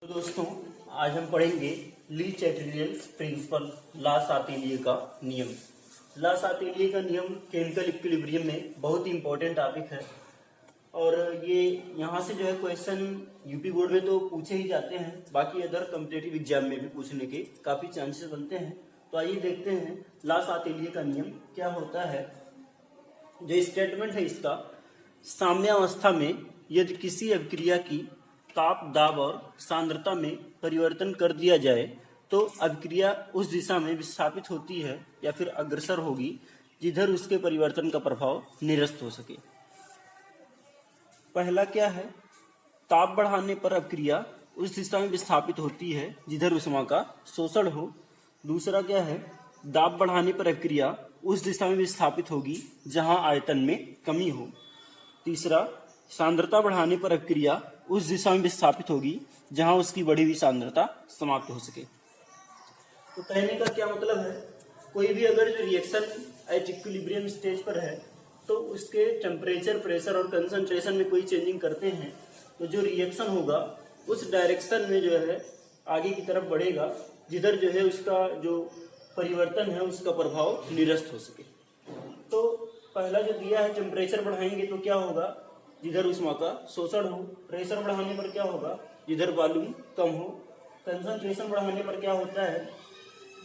तो दोस्तों, आज हम पढ़ेंगे ली चैटरियल्स प्रिंसिपल, ला सातिलिए का नियम। ला सातिलिए का नियम केमिकल इक्विलिब्रियम में बहुत ही इंपॉर्टेंट टॉपिक है और ये यहाँ से जो है क्वेश्चन यूपी बोर्ड में तो पूछे ही जाते हैं, बाकी अदर कॉम्पिटिटिव एग्जाम में भी पूछने के काफ़ी चांसेस बनते हैं। तो आइए देखते हैं ला सातिलिए का नियम क्या होता है। जो स्टेटमेंट है इसका, साम्यावस्था में यदि किसी अभिक्रिया की ताप, दाब और सांद्रता में परिवर्तन कर दिया जाए तो अभिक्रिया उस दिशा में विस्थापित होती है या फिर अग्रसर होगी जिधर उसके परिवर्तन का प्रभाव निरस्त हो सके। पहला क्या है, ताप बढ़ाने पर अभिक्रिया उस दिशा में विस्थापित होती है जिधर ऊष्मा का शोषण हो। दूसरा क्या है, दाब बढ़ाने पर अभिक्रिया उस दिशा में विस्थापित होगी जहां आयतन में कमी हो। तीसरा, सांद्रता बढ़ाने पर अभिक्रिया उस दिशा में विस्थापित होगी जहां उसकी बढ़ी हुई सांद्रता समाप्त हो सके। तो कहने का क्या मतलब है, कोई भी अगर जो रिएक्शन एट इक्विलिब्रियम स्टेज पर है तो उसके टेम्परेचर, प्रेशर और कंसंट्रेशन में कोई चेंजिंग करते हैं तो जो रिएक्शन होगा उस डायरेक्शन में जो है आगे की तरफ बढ़ेगा जिधर जो है उसका जो परिवर्तन है उसका प्रभाव निरस्त हो सके। तो पहला जो दिया है, टेम्परेचर बढ़ाएंगे तो क्या होगा, जिधर ऊष्मा का शोषण हो। प्रेशर बढ़ाने पर क्या होगा, जिधर वॉल्यूम कम हो। कंसंट्रेशन बढ़ाने पर क्या होता है,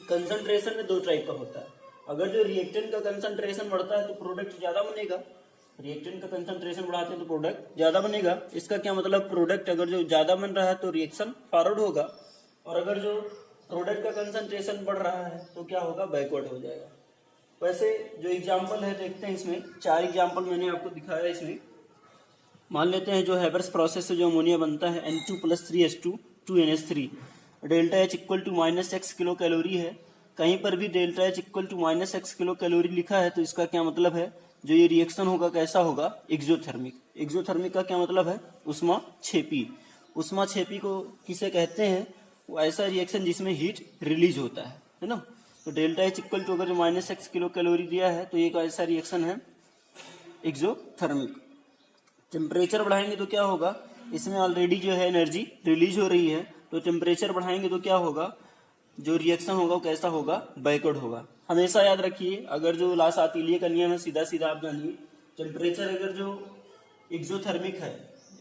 कंसंट्रेशन में दो टाइप का होता है। अगर जो रिएक्टेंट का कंसंट्रेशन बढ़ता है तो प्रोडक्ट ज्यादा बनेगा, रिएक्टेंट का कंसंट्रेशन बढ़ाते हैं तो प्रोडक्ट ज्यादा बनेगा। इसका क्या मतलब, प्रोडक्ट अगर जो ज्यादा बन रहा है तो रिएक्शन फॉरवर्ड होगा, और अगर जो प्रोडक्ट का कंसंट्रेशन बढ़ रहा है तो क्या होगा, बैकवर्ड हो जाएगा। वैसे जो एग्जाम्पल है देखते हैं, इसमें 4 एग्जाम्पल मैंने आपको दिखाया। इसमें मान लेते हैं जो हैबर्स प्रोसेस से जो अमोनिया बनता है N2 + 3H2 2NH3, delta H equal to -x kilo calorie है। कहीं पर भी delta H equal to -x kilo calorie लिखा है तो इसका क्या मतलब है, जो ये रिएक्शन होगा कैसा होगा, एक्सोथर्मिक। एक्सोथर्मिक का क्या मतलब है, ऊष्माक्षेपी। ऊष्माक्षेपी को किसे कहते हैं, वो ऐसा रिएक्शन जिसमें हीट रिलीज होता है ना। तो डेल्टा H इक्वल टू अगर जो -x किलो कैलोरी दिया है तो ये एक ऐसा रिएक्शन है एक्सोथर्मिक। टेम्परेचर बढ़ाएंगे तो क्या होगा, इसमें ऑलरेडी जो है एनर्जी रिलीज हो रही है तो टेम्परेचर बढ़ाएंगे तो क्या होगा, जो रिएक्शन होगा वो कैसा होगा, बैकवर्ड होगा। हमेशा याद रखिए, अगर जो ला सातिलिए का नियम है सीधा सीधा आप जानिए, टेम्परेचर अगर जो एक्सोथर्मिक है,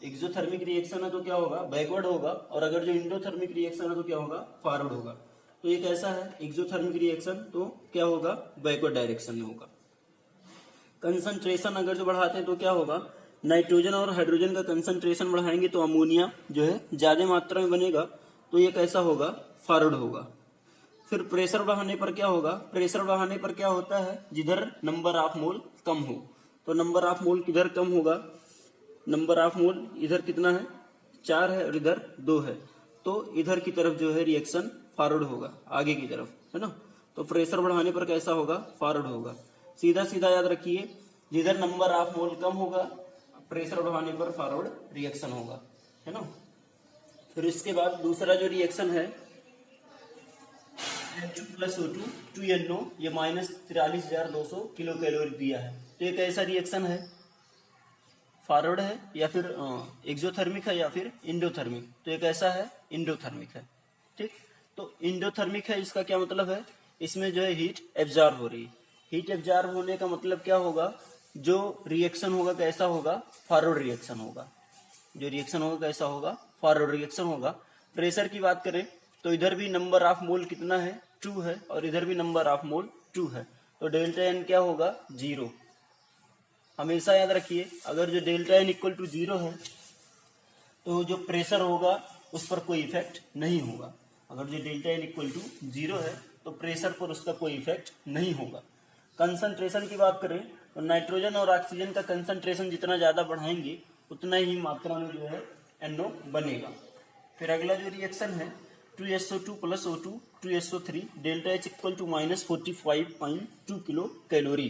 एक्सोथर्मिक रिएक्शन है तो क्या होगा, बैकवर्ड होगा, और अगर जो इंडोथर्मिक रिएक्शन है तो क्या होगा, फॉरवर्ड होगा। तो ये कैसा है, एक्सोथर्मिक रिएक्शन, तो क्या होगा, बैकवर्ड डायरेक्शन में होगा। कंसंट्रेशन अगर जो बढ़ाते हैं तो क्या होगा, नाइट्रोजन और हाइड्रोजन का कंसंट्रेशन बढ़ाएंगे तो अमोनिया जो है ज्यादा मात्रा में बनेगा तो ये कैसा होगा, फॉरवर्ड होगा। फिर प्रेशर बढ़ाने पर क्या होगा, प्रेशर बढ़ाने पर क्या होता है, जिधर नंबर ऑफ मोल कम हो। तो नंबर ऑफ मोल किधर कम होगा, नंबर ऑफ मोल इधर कितना है, 4 है और इधर 2 है, तो इधर की तरफ जो है रिएक्शन फॉरवर्ड होगा, आगे की तरफ, है ना। तो प्रेशर बढ़ाने पर कैसा होगा, फॉरवर्ड होगा। सीधा सीधा याद रखिए, जिधर नंबर ऑफ मोल कम होगा प्रेशर बढ़ाने पर फॉरवर्ड रिएक्शन होगा, है ना। फिर इसके बाद दूसरा जो रिएक्शन है N2 + O2 2NO, ये -43,200 किलो कैलोरी दिया है। तो ये कैसा रिएक्शन है, फॉरवर्ड है या फिर एक्सोथर्मिक है या फिर इंडोथर्मिक। तो ये कैसा है, इंडोथर्मिक है। ठीक, तो इंडोथर्मिक है, इसका क्या मतलब है, इसमें जो है हीट एब्जॉर्ब हो रही है। हीट एब्जॉर्ब होने का मतलब क्या होगा, जो रिएक्शन होगा कैसा होगा, फॉरवर्ड रिएक्शन होगा। जो रिएक्शन होगा कैसा होगा, फॉरवर्ड रिएक्शन होगा। प्रेशर की बात करें तो इधर भी नंबर ऑफ मोल कितना है, 2 है, और इधर भी नंबर ऑफ मोल 2 है, तो डेल्टा एन क्या होगा, 0। हमेशा याद रखिए, अगर जो डेल्टा एन इक्वल टू 0 है तो जो प्रेशर होगा उस पर कोई इफेक्ट नहीं होगा। अगर जो डेल्टा एन इक्वल टू 0 है तो प्रेशर पर उसका कोई इफेक्ट नहीं होगा। कंसंट्रेशन की बात करें तो नाइट्रोजन और ऑक्सीजन का कंसंट्रेशन जितना ज्यादा बढ़ाएंगे उतना ही मात्रा में जो है NO बनेगा। फिर अगला जो रिएक्शन है 2SO2 + O2 2SO3, delta H equal to -45.2 kilo calorie.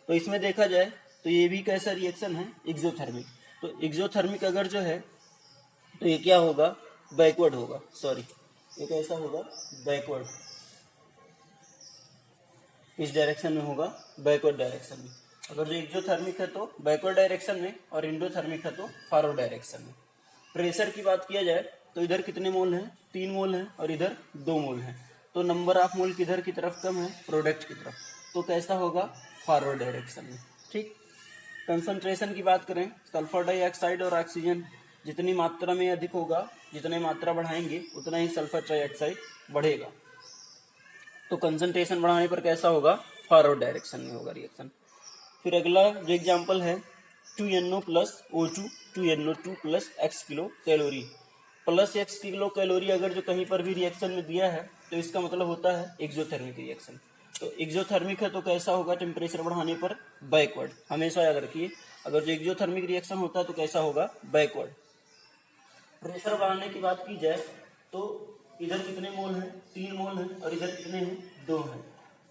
तो इसमें देखा जाए तो ये भी कैसा रिएक्शन है, एक्सोथर्मिक। तो एक्सोथर्मिक अगर जो है तो ये क्या होगा, बैकवर्ड होगा, सॉरी ये कैसा होगा, बैकवर्ड। इस डायरेक्शन में होगा, बैकवर्ड डायरेक्शन में। अगर जो एक्सोथर्मिक है तो बैकवर्ड डायरेक्शन में और इंडोथर्मिक है तो फॉरवर्ड डायरेक्शन में। प्रेशर की बात किया जाए तो इधर कितने मोल हैं, 3 मोल हैं, और इधर 2 मोल हैं। तो नंबर ऑफ मोल किधर की तरफ कम है, प्रोडक्ट की तरफ। तो कैसा होगा, फॉरवर्ड डायरेक्शन में। ठीक। कंसंट्रेशन की बात करें, सल्फर डाइऑक्साइड और ऑक्सीजन जितनी मात्रा में अधिक होगा, जितनी मात्रा बढ़ाएंगे उतना ही सल्फर डाइऑक्साइड बढ़ेगा। तो कंसंट्रेशन बढ़ाने पर कैसा होगा, फॉरवर्ड डायरेक्शन में होगा रिएक्शन। फिर अगला जो एग्जांपल है 2NO plus O2 2NO2 plus x kilo calorie plus x kilo calorie अगर जो कहीं पर भी रिएक्शन में दिया है तो इसका मतलब होता है एक्सोथर्मिक रिएक्शन। तो एक्सोथर्मिक है तो कैसा होगा, टेम्परेचर बढ़ाने पर बैकवर्ड। हमेशा याद रखिए, अगर जो एक्सोथर्मिक रिएक्शन होता है तो कैसा होगा, बैकवर्ड। प्रेशर बढ़ाने की बात की जाए तो इधर कितने मोल हैं, 3 मोल हैं, और इधर कितने हैं, 2 हैं।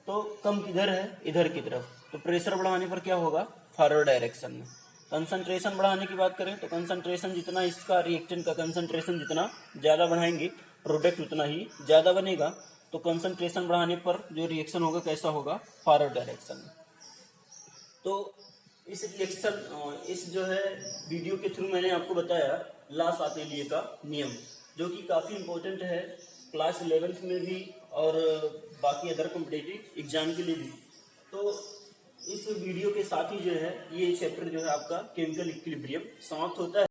तो कम किधर है, इधर की तरफ। तो प्रेशर बढ़ाने पर क्या होगा, फॉरवर्ड डायरेक्शन में। कंसंट्रेशन बढ़ाने की बात करें तो कंसंट्रेशन जितना इसका रिएक्टेंट का कंसंट्रेशन जितना ज़्यादा बढ़ाएंगे प्रोडक्ट उतना ही ज़्यादा बनेगा। तो कंसंट्रेशन बढ़ाने पर जो रिएक्शन होगा कैसा होगा, फॉरवर्ड डायरेक्शन में। तो इस रिएक्शन इस जो है वीडियो के थ्रू मैंने आपको बताया लास आतेलिये का नियम, जो कि काफ़ी इम्पोर्टेंट है क्लास 11th में भी और बाकी अदर कॉम्पिटिटिव एग्जाम के लिए भी। तो इस वीडियो के साथ ही जो है ये चैप्टर जो है आपका केमिकल इक्विलिब्रियम समाप्त होता है।